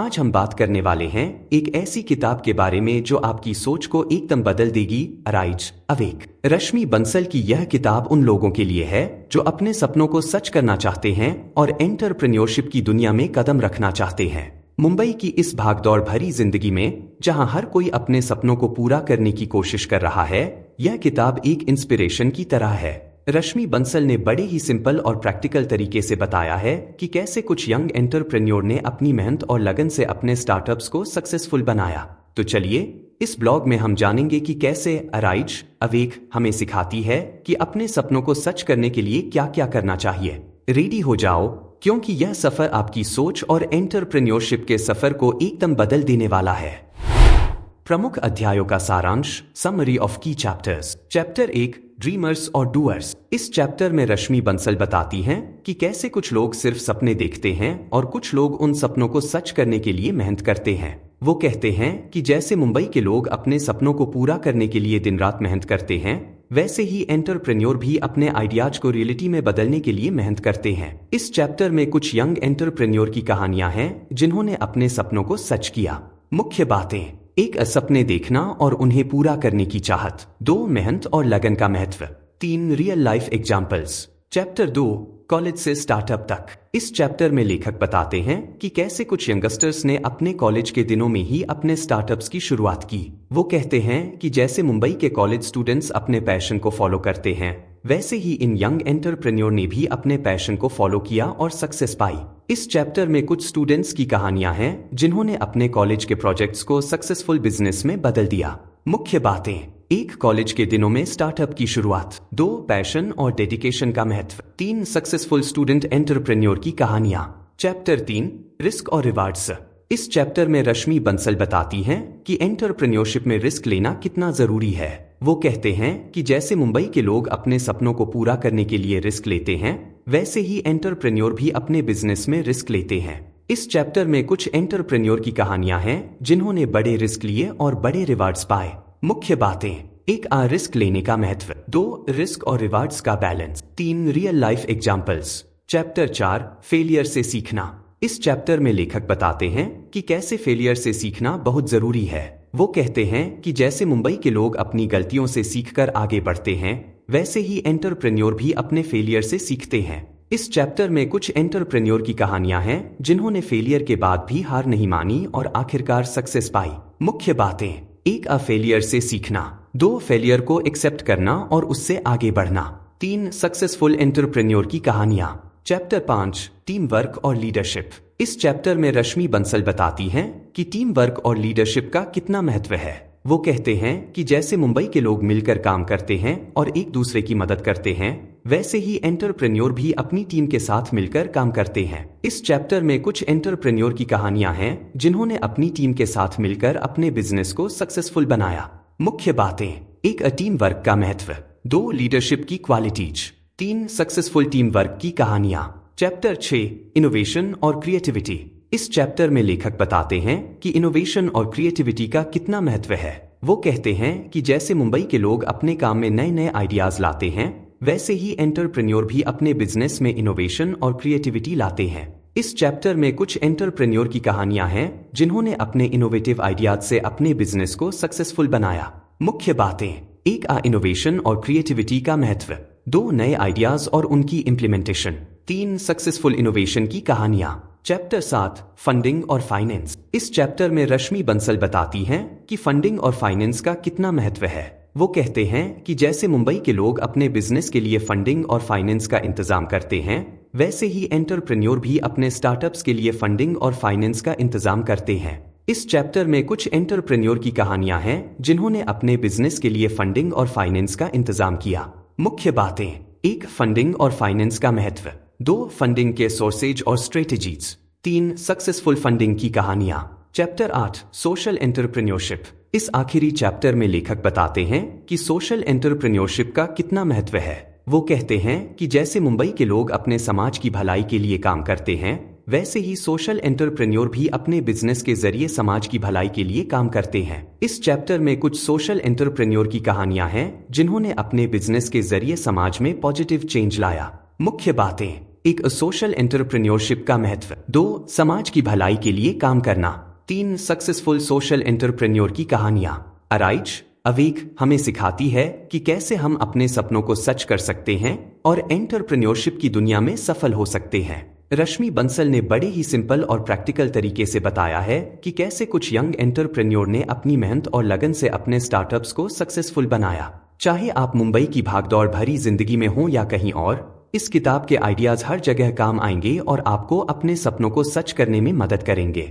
आज हम बात करने वाले हैं एक ऐसी किताब के बारे में जो आपकी सोच को एकदम बदल देगी। Arise awake. रश्मि बंसल की यह किताब उन लोगों के लिए है जो अपने सपनों को सच करना चाहते हैं और एंटरप्रेन्योरशिप की दुनिया में कदम रखना चाहते हैं। मुंबई की इस भागदौड़ भरी जिंदगी में जहां हर कोई अपने सपनों को पूरा करने की कोशिश कर रहा है, यह किताब एक इंस्पिरेशन की तरह है। रश्मि बंसल ने बड़े ही सिंपल और प्रैक्टिकल तरीके से बताया है कि कैसे कुछ यंग एंटरप्रेन्योर ने अपनी मेहनत और लगन से अपने स्टार्टअप्स को सक्सेसफुल बनाया। तो चलिए इस ब्लॉग में हम जानेंगे कि कैसे अराइज अवेक हमें सिखाती है कि अपने सपनों को सच करने के लिए क्या क्या करना चाहिए। रेडी हो जाओ, क्योंकि यह सफर आपकी सोच और एंटरप्रेन्योरशिप के सफर को एकदम बदल देने वाला है। प्रमुख अध्यायों का सारांश, समरी ऑफ की चैप्टर्स। चैप्टर 1, ड्रीमर्स और डूअर्स। इस चैप्टर में रश्मि बंसल बताती हैं कि कैसे कुछ लोग सिर्फ सपने देखते हैं और कुछ लोग उन सपनों को सच करने के लिए मेहनत करते हैं। वो कहते हैं कि जैसे मुंबई के लोग अपने सपनों को पूरा करने के लिए दिन रात मेहनत करते हैं, वैसे ही एंटरप्रेन्योर भी अपने आइडियाज को रियलिटी में बदलने के लिए मेहनत करते हैं। इस चैप्टर में कुछ यंग एंटरप्रेन्योर की कहानियां हैं जिन्होंने अपने सपनों को सच किया। मुख्य बातें: 1, सपने देखना और उन्हें पूरा करने की चाहत। 2, मेहनत और लगन का महत्व। 3, real life examples. Chapter 2, college से स्टार्टअप तक। इस चैप्टर में लेखक बताते हैं कि कैसे कुछ यंगस्टर्स ने अपने कॉलेज के दिनों में ही अपने स्टार्टअप्स की शुरुआत की। वो कहते हैं कि जैसे मुंबई के कॉलेज स्टूडेंट्स अपने पैशन को फॉलो करते हैं, वैसे ही इन यंग एंटरप्रेन्योर ने भी अपने पैशन को फॉलो किया और सक्सेस पाई। इस चैप्टर में कुछ स्टूडेंट्स की कहानियां हैं जिन्होंने अपने कॉलेज के प्रोजेक्ट्स को सक्सेसफुल बिजनेस में बदल दिया। मुख्य बातें: 1, कॉलेज के दिनों में स्टार्टअप की शुरुआत। 2, पैशन और डेडिकेशन का महत्व। 3, सक्सेसफुल स्टूडेंट एंटरप्रेन्योर की कहानियां। चैप्टर 3, रिस्क और रिवार्ड्स। इस चैप्टर में रश्मि बंसल बताती हैं कि एंटरप्रेन्योरशिप में रिस्क लेना कितना जरूरी है। वो कहते हैं कि जैसे मुंबई के लोग अपने सपनों को पूरा करने के लिए रिस्क लेते हैं, वैसे ही एंटरप्रेन्योर भी अपने बिजनेस में रिस्क लेते हैं। इस चैप्टर में कुछ एंटरप्रेन्योर की कहानियां हैं जिन्होंने बड़े रिस्क लिए और बड़े रिवार्ड्स पाए। मुख्य बातें: 1, रिस्क लेने का महत्व। 2, रिस्क और रिवार्ड्स का balance. 3, real life examples. Chapter 4, failure से सीखना। इस चैप्टर में लेखक बताते हैं कि कैसे फेलियर से सीखना बहुत जरूरी है। वो कहते हैं कि जैसे मुंबई के लोग अपनी गलतियों से सीखकर आगे बढ़ते हैं, वैसे ही एंटरप्रेन्योर भी अपने फेलियर से सीखते हैं। इस चैप्टर में कुछ एंटरप्रेन्योर की कहानियां हैं जिन्होंने फेलियर के बाद भी हार नहीं मानी और आखिरकार सक्सेस पाई। मुख्य बातें: 1, फेलियर से सीखना। 2, फेलियर को एक्सेप्ट करना और उससे आगे बढ़ना। 3, सक्सेसफुल एंटरप्रेन्योर की कहानियां। चैप्टर 5, टीम वर्क और लीडरशिप। इस चैप्टर में रश्मि बंसल बताती हैं कि टीम वर्क और लीडरशिप का कितना महत्व है। वो कहते हैं कि जैसे मुंबई के लोग मिलकर काम करते हैं और एक दूसरे की मदद करते हैं, वैसे ही एंटरप्रेन्योर भी अपनी टीम के साथ मिलकर काम करते हैं। इस चैप्टर में कुछ एंटरप्रेन्योर की कहानियां हैं जिन्होंने अपनी टीम के साथ मिलकर अपने बिजनेस को सक्सेसफुल बनाया। मुख्य बातें: 1, टीम वर्क का महत्व। 2, लीडरशिप की क्वालिटीज। 3, सक्सेसफुल टीम वर्क की कहानियां। चैप्टर 6, इनोवेशन और क्रिएटिविटी। इस चैप्टर में लेखक बताते हैं कि इनोवेशन और क्रिएटिविटी का कितना महत्व है। वो कहते हैं कि जैसे मुंबई के लोग अपने काम में नए नए आइडियाज लाते हैं, वैसे ही एंटरप्रेन्योर भी अपने बिजनेस में इनोवेशन और क्रिएटिविटी लाते हैं। इस चैप्टर में कुछ एंटरप्रेन्योर की कहानियां हैं जिन्होंने अपने इनोवेटिव आइडियाज से अपने बिजनेस को सक्सेसफुल बनाया। मुख्य बातें: 1, इनोवेशन और क्रिएटिविटी का महत्व। 2, नए आइडियाज और उनकी इम्प्लीमेंटेशन। 3, सक्सेसफुल इनोवेशन की कहानियां। चैप्टर 7, फंडिंग और फाइनेंस। इस चैप्टर में रश्मि बंसल बताती हैं कि फंडिंग और फाइनेंस का कितना महत्व है। वो कहते हैं कि जैसे मुंबई के लोग अपने बिजनेस के लिए फंडिंग और फाइनेंस का इंतजाम करते हैं, वैसे ही एंटरप्रेन्योर भी अपने स्टार्टअप्स के लिए फंडिंग और फाइनेंस का इंतजाम करते हैं। इस चैप्टर में कुछ एंटरप्रेन्योर की कहानियां हैं जिन्होंने अपने बिजनेस के लिए फंडिंग और फाइनेंस का इंतजाम किया। मुख्य बातें: 1, फंडिंग और फाइनेंस का महत्व। 2, फंडिंग के सोर्सेज और स्ट्रेटेजीज। 3, सक्सेसफुल फंडिंग की कहानियां। Chapter 8, social entrepreneurship. इस आखिरी चैप्टर में लेखक बताते हैं कि सोशल एंटरप्रेन्योरशिप का कितना महत्व है। वो कहते हैं कि जैसे मुंबई के लोग अपने समाज की भलाई के लिए काम करते हैं, वैसे ही सोशल एंटरप्रेन्योर भी अपने बिजनेस के जरिए समाज की भलाई के लिए काम करते हैं। इस चैप्टर में कुछ सोशल एंटरप्रेन्योर की कहानियां हैं जिन्होंने अपने बिजनेस के जरिए समाज में पॉजिटिव चेंज लाया। मुख्य बातें: एक सोशल एंटरप्रेन्योरशिप का महत्व। 2 समाज की भलाई के लिए काम करना। 3 सक्सेसफुल सोशल एंटरप्रेन्योर की कहानियां। अराइज अवेक हमें सिखाती है कि कैसे हम अपने सपनों को सच कर सकते हैं और एंटरप्रेन्योरशिप की दुनिया में सफल हो सकते हैं। रश्मि बंसल ने बड़े ही सिंपल और प्रैक्टिकल तरीके से बताया है कि कैसे कुछ यंग एंटरप्रेन्योर ने अपनी मेहनत और लगन से अपने स्टार्टअप्स को सक्सेसफुल बनाया। चाहे आप मुंबई की भागदौड़ भरी जिंदगी में हो या कहीं और, इस किताब के आइडियाज हर जगह काम आएंगे और आपको अपने सपनों को सच करने में मदद करेंगे।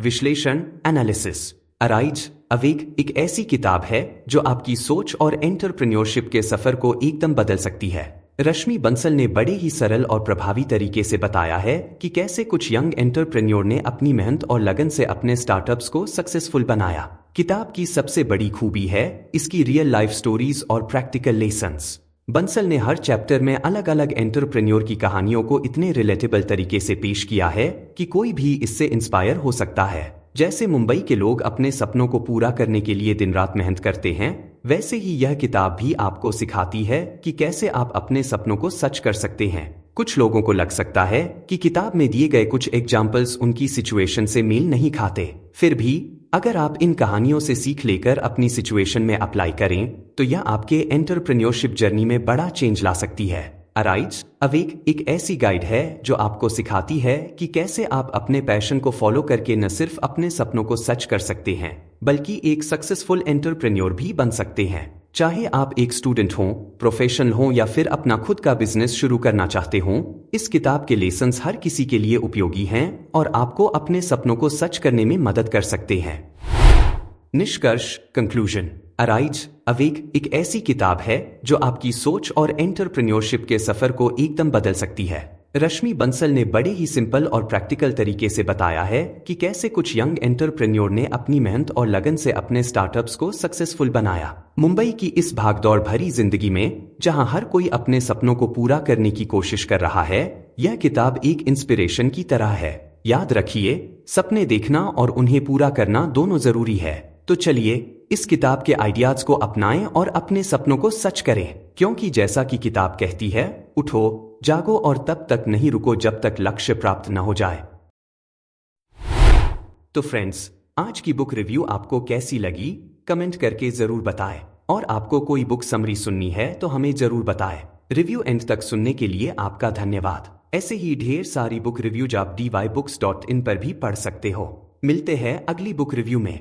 विश्लेषण एनालिसिस। अराइज अवेक एक ऐसी किताब है जो आपकी सोच और एंटरप्रेन्योरशिप के सफर को एकदम बदल सकती है। रश्मि बंसल ने बड़े ही सरल और प्रभावी तरीके से बताया है कि कैसे कुछ यंग एंटरप्रेन्योर ने अपनी मेहनत और लगन से अपने स्टार्टअप्स को सक्सेसफुल बनाया। किताब की सबसे बड़ी खूबी है इसकी रियल लाइफ स्टोरीज और प्रैक्टिकल लेसन्स। बंसल ने हर चैप्टर में अलग अलग एंटरप्रेन्योर की कहानियों को इतने रिलेटेबल तरीके से पेश किया है कि कोई भी इससे इंस्पायर हो सकता है। जैसे मुंबई के लोग अपने सपनों को पूरा करने के लिए दिन रात मेहनत करते हैं, वैसे ही यह किताब भी आपको सिखाती है कि कैसे आप अपने सपनों को सच कर सकते हैं। कुछ लोगों को लग सकता है कि किताब में दिए गए कुछ एग्जाम्पल्स उनकी सिचुएशन से मेल नहीं खाते। फिर भी अगर आप इन कहानियों से सीख लेकर अपनी सिचुएशन में अप्लाई करें तो यह आपके एंटरप्रेन्योरशिप जर्नी में बड़ा चेंज ला सकती है। अराइज अवेक एक ऐसी गाइड है जो आपको सिखाती है कि कैसे आप अपने पैशन को फॉलो करके न सिर्फ अपने सपनों को सच कर सकते हैं बल्कि एक सक्सेसफुल एंटरप्रेन्योर भी बन सकते हैं। चाहे आप एक स्टूडेंट हों, प्रोफेशनल हों या फिर अपना खुद का बिजनेस शुरू करना चाहते हों, इस किताब के लेसन्स हर किसी के लिए उपयोगी हैं और आपको अपने सपनों को सच करने में मदद कर सकते हैं। निष्कर्ष कंक्लूजन। अराइज अवेक एक ऐसी किताब है जो आपकी सोच और एंटरप्रेन्योरशिप के सफर को एकदम बदल सकती है। रश्मि बंसल ने बड़े ही सिंपल और प्रैक्टिकल तरीके से बताया है कि कैसे कुछ यंग एंटरप्रेन्योर ने अपनी मेहनत और लगन से अपने स्टार्टअप्स को सक्सेसफुल बनाया। मुंबई की इस भागदौड़ भरी जिंदगी में जहां हर कोई अपने सपनों को पूरा करने की कोशिश कर रहा है, यह किताब एक इंस्पिरेशन की तरह है। याद रखिए, सपने देखना और उन्हें पूरा करना दोनों जरूरी है। तो चलिए इस किताब के आइडियाज को अपनाएं और अपने सपनों को सच करें, क्योंकि जैसा कि किताब कहती है, उठो, जागो और तब तक नहीं रुको जब तक लक्ष्य प्राप्त न हो जाए। तो फ्रेंड्स, आज की बुक रिव्यू आपको कैसी लगी कमेंट करके जरूर बताएं और आपको कोई बुक समरी सुननी है तो हमें जरूर बताएं। रिव्यू एंड तक सुनने के लिए आपका धन्यवाद। ऐसे ही ढेर सारी बुक रिव्यूज आप dybooks.in पर भी पढ़ सकते हो। मिलते हैं अगली बुक रिव्यू में।